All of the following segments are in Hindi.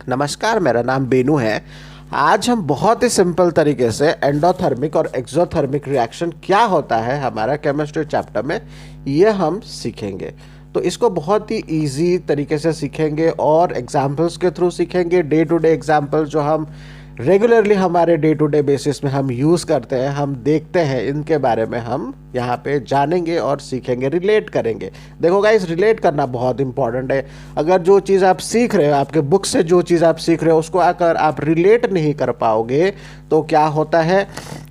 नमस्कार, मेरा नाम बेनू है। आज हम बहुत ही सिंपल तरीके से एंडोथर्मिक और एक्सोथर्मिक रिएक्शन क्या होता है हमारा केमिस्ट्री चैप्टर में ये हम सीखेंगे। तो इसको बहुत ही इजी तरीके से सीखेंगे और एग्जांपल्स के थ्रू सीखेंगे। डे टू डे एग्जांपल जो हम रेगुलरली हमारे डे टू डे बेसिस में हम यूज़ करते हैं, हम देखते हैं, इनके बारे में हम यहाँ पे जानेंगे और सीखेंगे, रिलेट करेंगे। देखो गाइस, रिलेट करना बहुत इंपॉर्टेंट है। अगर जो चीज़ आप सीख रहे हो, आपके बुक से जो चीज़ आप सीख रहे हो, उसको अगर आप रिलेट नहीं कर पाओगे तो क्या होता है,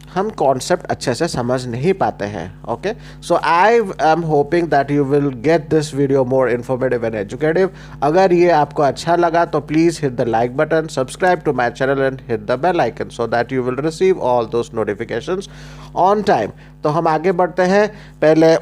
हम कॉन्सेप्ट अच्छे से समझ नहीं पाते हैं। Okay, so I am hoping that you will get this video more informative and educative. अगर ये आपको अच्छा लगा तो please hit the like button, subscribe to my channel and hit the bell icon so that you will receive all those notifications on time. तो हम आगे बढ़ते हैं। पहले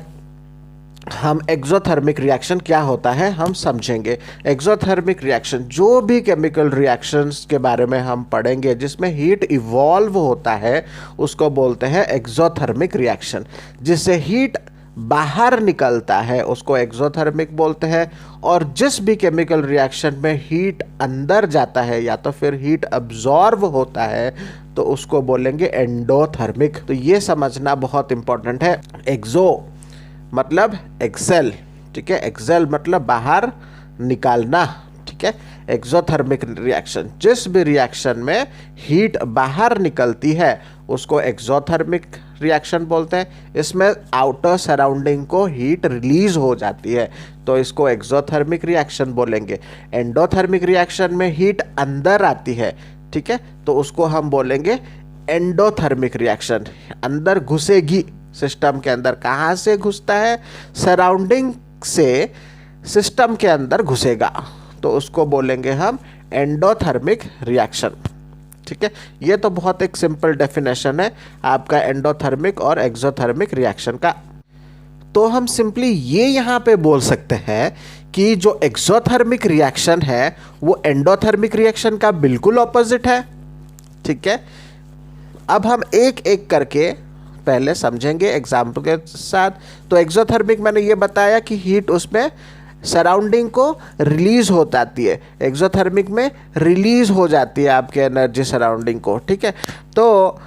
हम एक्सोथर्मिक रिएक्शन क्या होता है हम समझेंगे। एक्सोथर्मिक रिएक्शन, जो भी केमिकल रिएक्शंस के बारे में हम पढ़ेंगे जिसमें हीट इवॉल्व होता है, उसको बोलते हैं एक्सोथर्मिक रिएक्शन। जिससे हीट बाहर निकलता है उसको एक्सोथर्मिक बोलते हैं। और जिस भी केमिकल रिएक्शन में हीट अंदर जाता है या तो फिर हीट अब्जॉर्ब होता है तो उसको बोलेंगे एंडोथर्मिक। तो ये समझना बहुत इंपॉर्टेंट है। एक्सो मतलब एक्सेल, ठीक है, एक्सेल मतलब बाहर निकालना, ठीक है। एक्सोथर्मिक रिएक्शन, जिस भी रिएक्शन में हीट बाहर निकलती है उसको एक्सोथर्मिक रिएक्शन बोलते हैं। इसमें आउटर सराउंडिंग को हीट रिलीज हो जाती है तो इसको एक्सोथर्मिक रिएक्शन बोलेंगे। एंडोथर्मिक रिएक्शन में हीट अंदर आती है, ठीक है, तो उसको हम बोलेंगे एंडोथर्मिक रिएक्शन। अंदर घुसेगी सिस्टम के अंदर। कहाँ से घुसता है? सराउंडिंग से सिस्टम के अंदर घुसेगा तो उसको बोलेंगे हम एंडोथर्मिक रिएक्शन, ठीक है। ये तो बहुत एक सिंपल डेफिनेशन है आपका एंडोथर्मिक और एक्सोथर्मिक रिएक्शन का। तो हम सिंपली ये यहाँ पे बोल सकते हैं कि जो एक्सोथर्मिक रिएक्शन है वो एंडोथर्मिक रिएक्शन का बिल्कुल ऑपोजिट है, ठीक है। अब हम एक एक करके पहले समझेंगे एग्जाम्पल के साथ। तो एक्सोथर्मिक मैंने ये बताया कि हीट उसमें सराउंडिंग को रिलीज हो जाती है, एक्सोथर्मिक में रिलीज हो जाती है आपके एनर्जी सराउंडिंग को, ठीक है। तो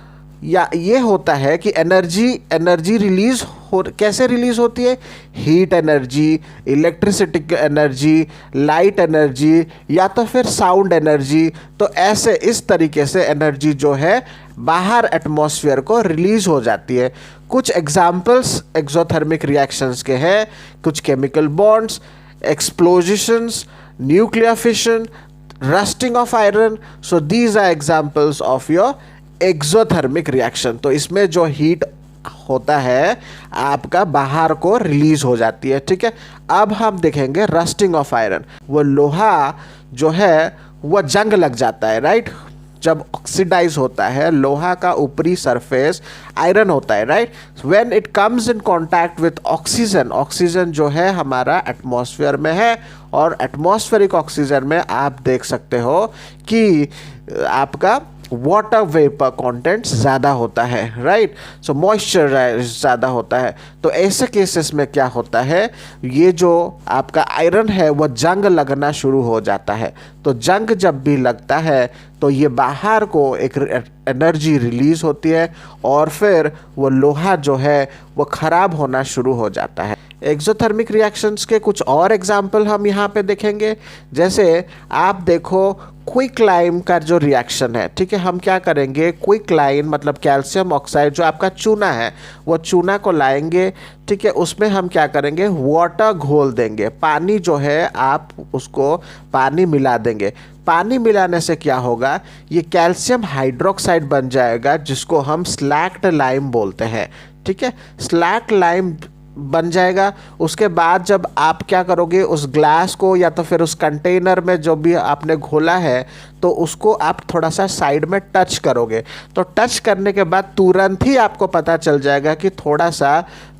या ये होता है कि एनर्जी रिलीज हो, कैसे रिलीज होती है? Heat energy, electricity energy, light energy या तो फिर साउंड एनर्जी। तो ऐसे इस तरीके से एनर्जी जो है बाहर एटमॉस्फेयर को रिलीज हो जाती है। कुछ एग्जाम्पल्स एक्सोथर्मिक रिएक्शंस के हैं, कुछ chemical bonds, explosions, nuclear fission, rusting of iron. So these are examples of your exothermic reaction. तो इसमें जो हीट होता है आपका बाहर को रिलीज हो जाती है, ठीक है। अब हम देखेंगे रस्टिंग ऑफ आयरन। वो लोहा जो है वो जंग लग जाता है, राइट। जब ऑक्सीडाइज होता है लोहा का ऊपरी सरफेस आयरन होता है, right. When it comes in contact with oxygen, oxygen जो है हमारा एटमॉस्फेयर में है और एटमॉस्फेरिक ऑक्सीजन में आप देख सकते हो कि आपका वाटर वेपर कंटेंट ज़्यादा होता है, राइट। सो मॉइस्चर ज़्यादा होता है। तो ऐसे केसेस में क्या होता है, ये जो आपका आयरन है वो जंग लगना शुरू हो जाता है। तो जंग जब भी लगता है तो ये बाहर को एक एनर्जी रिलीज होती है और फिर वो लोहा जो है वो ख़राब होना शुरू हो जाता है। एक्सोथर्मिक रिएक्शंस के कुछ और एग्जाम्पल हम यहाँ पे देखेंगे। जैसे आप देखो क्विकलाइम का जो रिएक्शन है, ठीक है। हम क्या करेंगे, क्विकलाइन मतलब कैल्शियम ऑक्साइड जो आपका चूना है वो चूना को लाएंगे, ठीक है। उसमें हम क्या करेंगे, वाटर घोल देंगे, पानी जो है आप उसको पानी मिला देंगे। पानी मिलाने से क्या होगा, ये कैल्शियम हाइड्रोक्साइड बन जाएगा जिसको हम स्लैक्ड लाइम बोलते हैं, ठीक है। स्लैक्ड लाइम बन जाएगा। उसके बाद जब आप क्या करोगे, उस ग्लास को या तो फिर उस कंटेनर में जो भी आपने घोला है तो उसको आप थोड़ा सा साइड में टच करोगे। तो टच करने के बाद तुरंत ही आपको पता चल जाएगा कि थोड़ा सा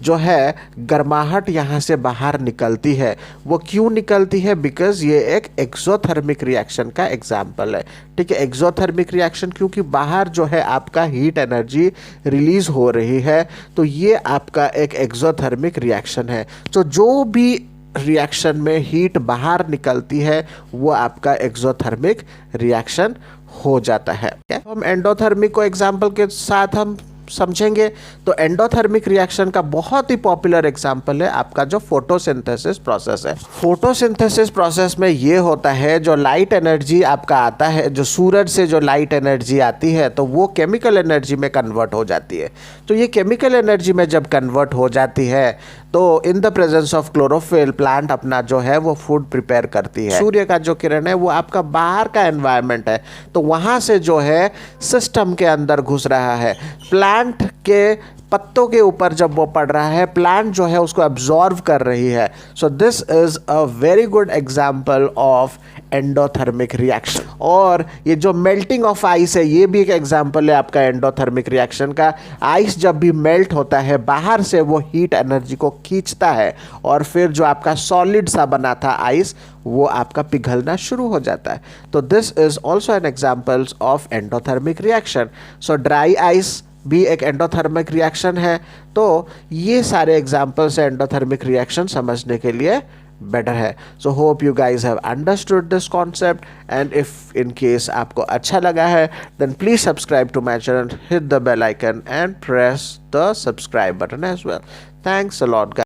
जो है गर्माहट यहाँ से बाहर निकलती है। वो क्यों निकलती है? बिकॉज ये एक एक्सोथर्मिक रिएक्शन का एग्जाम्पल है, ठीक है। एक्सोथर्मिक रिएक्शन क्योंकि बाहर जो है आपका हीट एनर्जी रिलीज हो रही है, तो ये आपका एक एक्सोथर्मिक रिएक्शन है। तो जो भी रिएक्शन में हीट बाहर निकलती है वो आपका एक्सोथर्मिक रिएक्शन हो जाता है। हम एंडोथर्मिक को एग्जाम्पल के साथ हम समझेंगे। तो एंडोथर्मिक रिएक्शन का बहुत ही पॉपुलर एग्जांपल है आपका जो फोटोसिंथेसिस प्रोसेस है। फोटोसिंथेसिस प्रोसेस में ये होता है जो लाइट एनर्जी आपका आता है, जो सूरज से जो लाइट एनर्जी आती है तो वो केमिकल एनर्जी में कन्वर्ट हो जाती है। तो ये केमिकल एनर्जी में जब कन्वर्ट हो जाती है तो in the presence of chlorophyll plant अपना जो है वो फूड प्रिपेयर करती है। सूर्य का जो किरण है वो आपका बाहर का एनवायरनमेंट है, तो वहाँ से जो है सिस्टम के अंदर घुस रहा है। प्लांट के पत्तों के ऊपर जब वो पड़ रहा है, प्लांट जो है उसको एब्जॉर्व कर रही है। So this is a very good example of endothermic reaction. और ये जो मेल्टिंग ऑफ आइस है ये भी एक एग्जाम्पल है आपका एंडोथर्मिक रिएक्शन का। आइस जब भी मेल्ट होता है बाहर से वो हीट एनर्जी को खींचता है और फिर जो आपका सॉलिड सा बना था आइस वो आपका पिघलना शुरू हो जाता है। तो this is also an example of endothermic reaction. So dry ice भी एक एंडोथर्मिक रिएक्शन है। तो ये सारे एग्जाम्पल्स एंडोथर्मिक रिएक्शन समझने के लिए बेटर है। So hope you guys have understood this concept, and if in case आपको अच्छा लगा है then please subscribe to my channel, hit the bell icon and press the subscribe button as well. Thanks a lot.